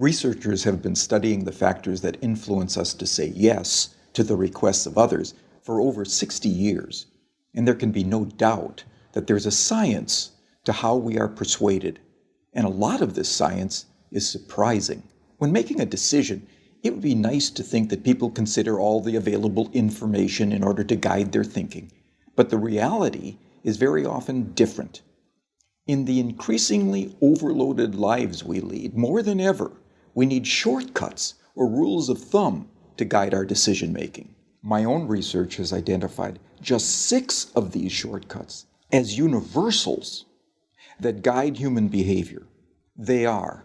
Researchers have been studying the factors that influence us to say yes to the requests of others for over 60 years, and there can be no doubt that there's a science to how we are persuaded, and a lot of this science is surprising. When making a decision, it would be nice to think that people consider all the available information in order to guide their thinking, but the reality is very often different. In the increasingly overloaded lives we lead, more than ever, we need shortcuts or rules of thumb to guide our decision-making. My own research has identified just 6 of these shortcuts as universals that guide human behavior. They are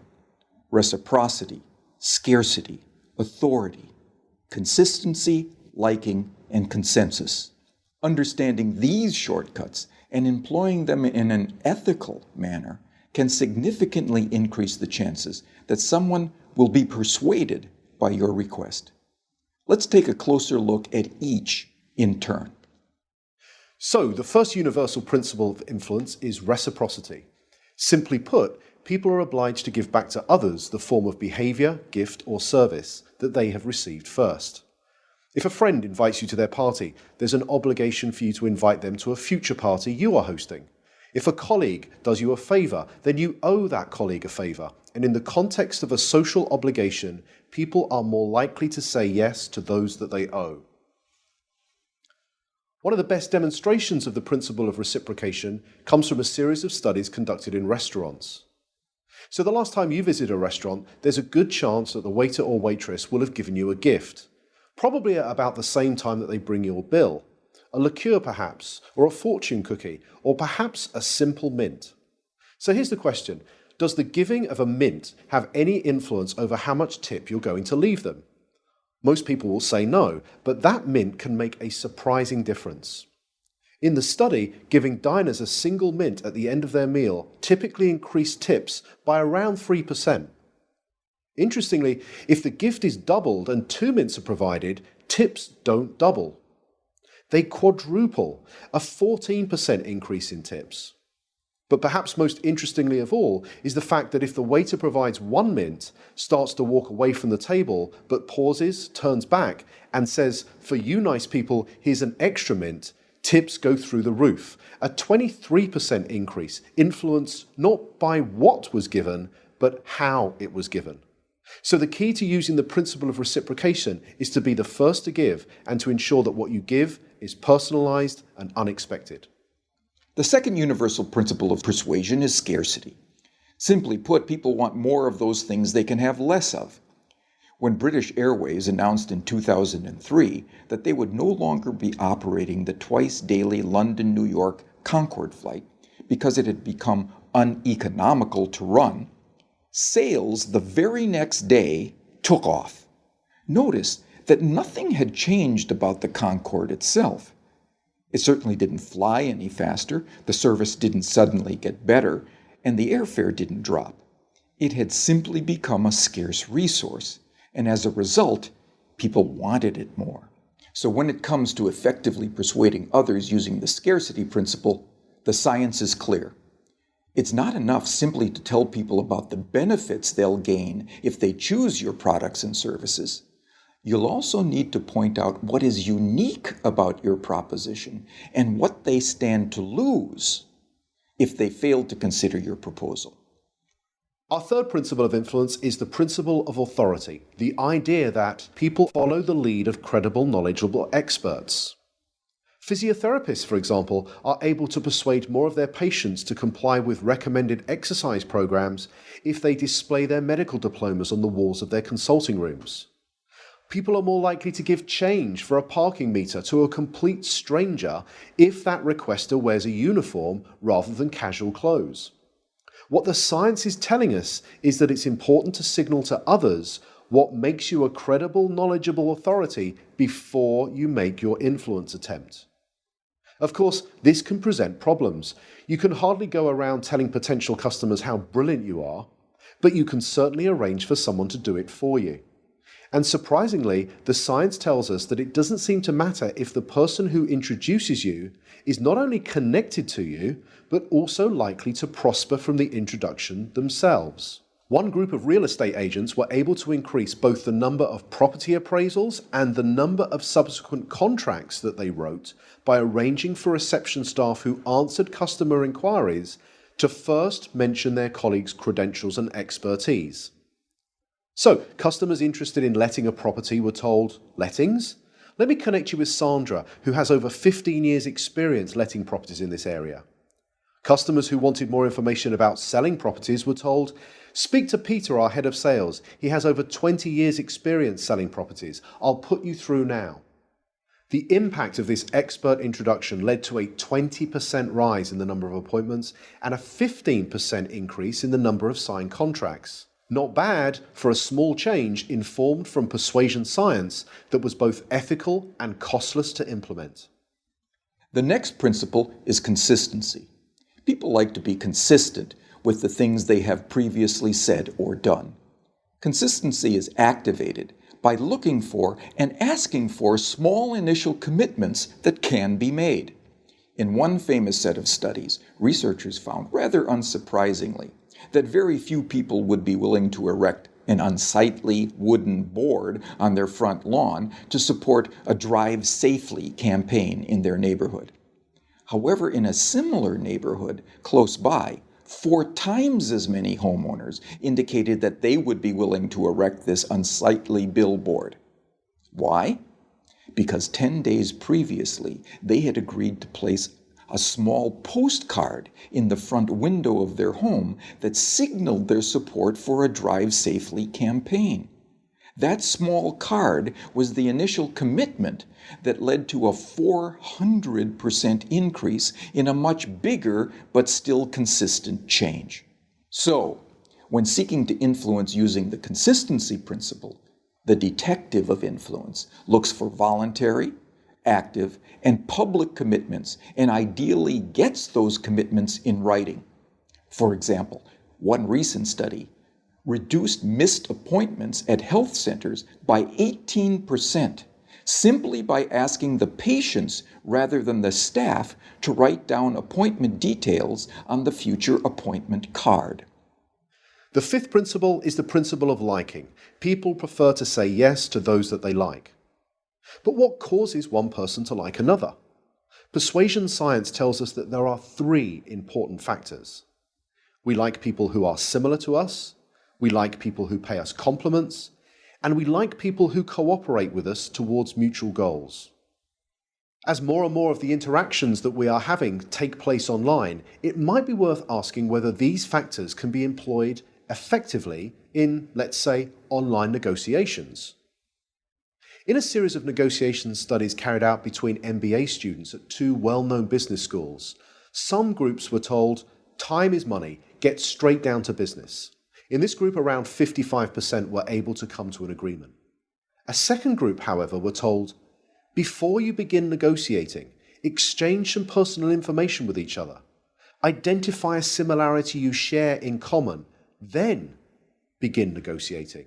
reciprocity, scarcity, authority, consistency, liking, and consensus. Understanding these shortcuts and employing them in an ethical manner can significantly increase the chances that someone will be persuaded by your request. Let's take a closer look at each in turn. So, the first universal principle of influence is reciprocity. Simply put, people are obliged to give back to others the form of behavior, gift, or service that they have received first. If a friend invites you to their party, there's an obligation for you to invite them to a future party you are hosting. If a colleague does you a favor, then you owe that colleague a favor. And in the context of a social obligation, people are more likely to say yes to those that they owe. One of the best demonstrations of the principle of reciprocation comes from a series of studies conducted in restaurants. So the last time you visit a restaurant, there's a good chance that the waiter or waitress will have given you a gift, probably at about the same time that they bring your bill. A liqueur perhaps, or a fortune cookie, or perhaps a simple mint. So here's the question. Does the giving of a mint have any influence over how much tip you're going to leave them? Most people will say no, but that mint can make a surprising difference. In the study, giving diners a single mint at the end of their meal typically increased tips by around 3%. Interestingly, if the gift is doubled and 2 mints are provided, tips don't double. They quadruple, a 14% increase in tips. But perhaps most interestingly of all is the fact that if the waiter provides 1 mint, starts to walk away from the table, but pauses, turns back, and says, "For you nice people, here's an extra mint," tips go through the roof. A 23% increase, influenced not by what was given, but how it was given. So the key to using the principle of reciprocation is to be the first to give and to ensure that what you give is personalized and unexpected. The second universal principle of persuasion is scarcity. Simply put, people want more of those things they can have less of. When British Airways announced in 2003 that they would no longer be operating the twice-daily London-New York Concorde flight because it had become uneconomical to run, sales the very next day took off. Notice that nothing had changed about the Concorde itself. It certainly didn't fly any faster, the service didn't suddenly get better, and the airfare didn't drop. It had simply become a scarce resource, and as a result, people wanted it more. So when it comes to effectively persuading others using the scarcity principle, the science is clear. It's not enough simply to tell people about the benefits they'll gain if they choose your products and services. You'll also need to point out what is unique about your proposition and what they stand to lose if they fail to consider your proposal. Our third principle of influence is the principle of authority, the idea that people follow the lead of credible, knowledgeable experts. Physiotherapists, for example, are able to persuade more of their patients to comply with recommended exercise programs if they display their medical diplomas on the walls of their consulting rooms. People are more likely to give change for a parking meter to a complete stranger if that requester wears a uniform rather than casual clothes. What the science is telling us is that it's important to signal to others what makes you a credible, knowledgeable authority before you make your influence attempt. Of course, this can present problems. You can hardly go around telling potential customers how brilliant you are, but you can certainly arrange for someone to do it for you. And surprisingly, the science tells us that it doesn't seem to matter if the person who introduces you is not only connected to you, but also likely to prosper from the introduction themselves. One group of real estate agents were able to increase both the number of property appraisals and the number of subsequent contracts that they wrote by arranging for reception staff who answered customer inquiries to first mention their colleagues' credentials and expertise. So, customers interested in letting a property were told, "Lettings? Let me connect you with Sandra, who has over 15 years' experience letting properties in this area." Customers who wanted more information about selling properties were told, "Speak to Peter, our head of sales. He has over 20 years' experience selling properties. I'll put you through now." The impact of this expert introduction led to a 20% rise in the number of appointments and a 15% increase in the number of signed contracts. Not bad for a small change informed from persuasion science that was both ethical and costless to implement. The next principle is consistency. People like to be consistent with the things they have previously said or done. Consistency is activated by looking for and asking for small initial commitments that can be made. In one famous set of studies, researchers found, rather unsurprisingly, that very few people would be willing to erect an unsightly wooden board on their front lawn to support a Drive Safely campaign in their neighborhood. However, in a similar neighborhood close by, 4 times as many homeowners indicated that they would be willing to erect this unsightly billboard. Why? Because 10 days previously, they had agreed to place a small postcard in the front window of their home that signaled their support for a Drive Safely campaign. That small card was the initial commitment that led to a 400% increase in a much bigger but still consistent change. So, when seeking to influence using the consistency principle, the detective of influence looks for voluntary, active, and public commitments and ideally gets those commitments in writing. For example, one recent study reduced missed appointments at health centers by 18%, simply by asking the patients rather than the staff to write down appointment details on the future appointment card. The fifth principle is the principle of liking. People prefer to say yes to those that they like. But what causes one person to like another? Persuasion science tells us that there are 3 important factors. We like people who are similar to us, we like people who pay us compliments, and we like people who cooperate with us towards mutual goals. As more and more of the interactions that we are having take place online, it might be worth asking whether these factors can be employed effectively in, let's say, online negotiations. In a series of negotiation studies carried out between MBA students at 2 well-known business schools, some groups were told, "Time is money, get straight down to business." In this group, around 55% were able to come to an agreement. A second group, however, were told, "Before you begin negotiating, exchange some personal information with each other. Identify a similarity you share in common, then begin negotiating."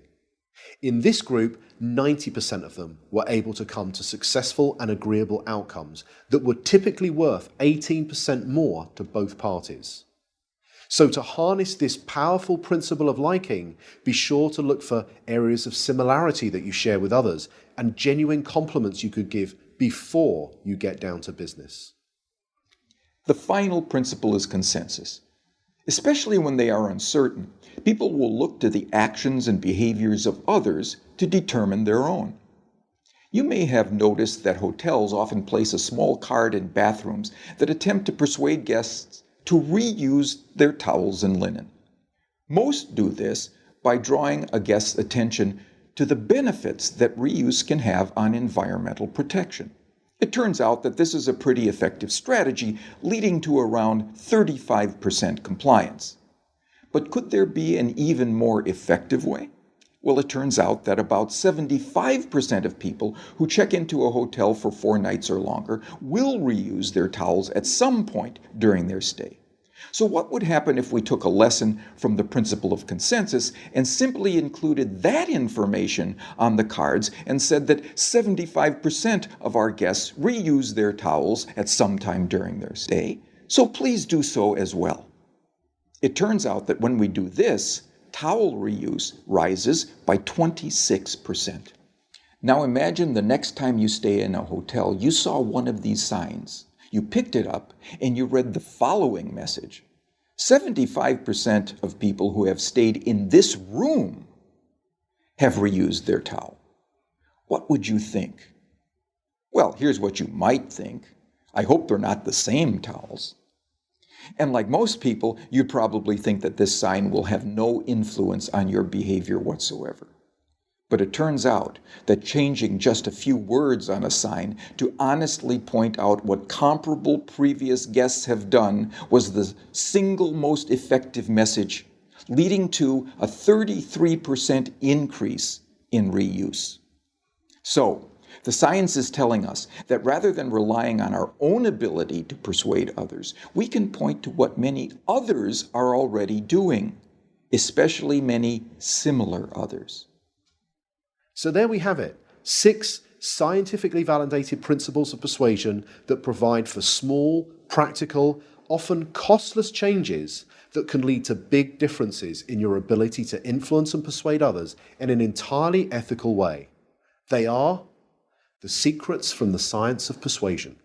In this group, 90% of them were able to come to successful and agreeable outcomes that were typically worth 18% more to both parties. So to harness this powerful principle of liking, be sure to look for areas of similarity that you share with others and genuine compliments you could give before you get down to business. The final principle is consensus. Especially when they are uncertain, people will look to the actions and behaviors of others to determine their own. You may have noticed that hotels often place a small card in bathrooms that attempt to persuade guests to reuse their towels and linen. Most do this by drawing a guest's attention to the benefits that reuse can have on environmental protection. It turns out that this is a pretty effective strategy, leading to around 35% compliance. But could there be an even more effective way? Well, it turns out that about 75% of people who check into a hotel for 4 nights or longer will reuse their towels at some point during their stay. So what would happen if we took a lesson from the principle of consensus and simply included that information on the cards and said that 75% of our guests reuse their towels at some time during their stay, so please do so as well. It turns out that when we do this, towel reuse rises by 26%. Now imagine the next time you stay in a hotel, you saw one of these signs. You picked it up and you read the following message. 75% of people who have stayed in this room have reused their towel. What would you think? Well, here's what you might think. I hope they're not the same towels. And like most people, you'd probably think that this sign will have no influence on your behavior whatsoever. But it turns out that changing just a few words on a sign to honestly point out what comparable previous guests have done was the single most effective message, leading to a 33% increase in reuse. So, the science is telling us that rather than relying on our own ability to persuade others, we can point to what many others are already doing, especially many similar others. So there we have it, 6 scientifically validated principles of persuasion that provide for small, practical, often costless changes that can lead to big differences in your ability to influence and persuade others in an entirely ethical way. They are the secrets from the science of persuasion.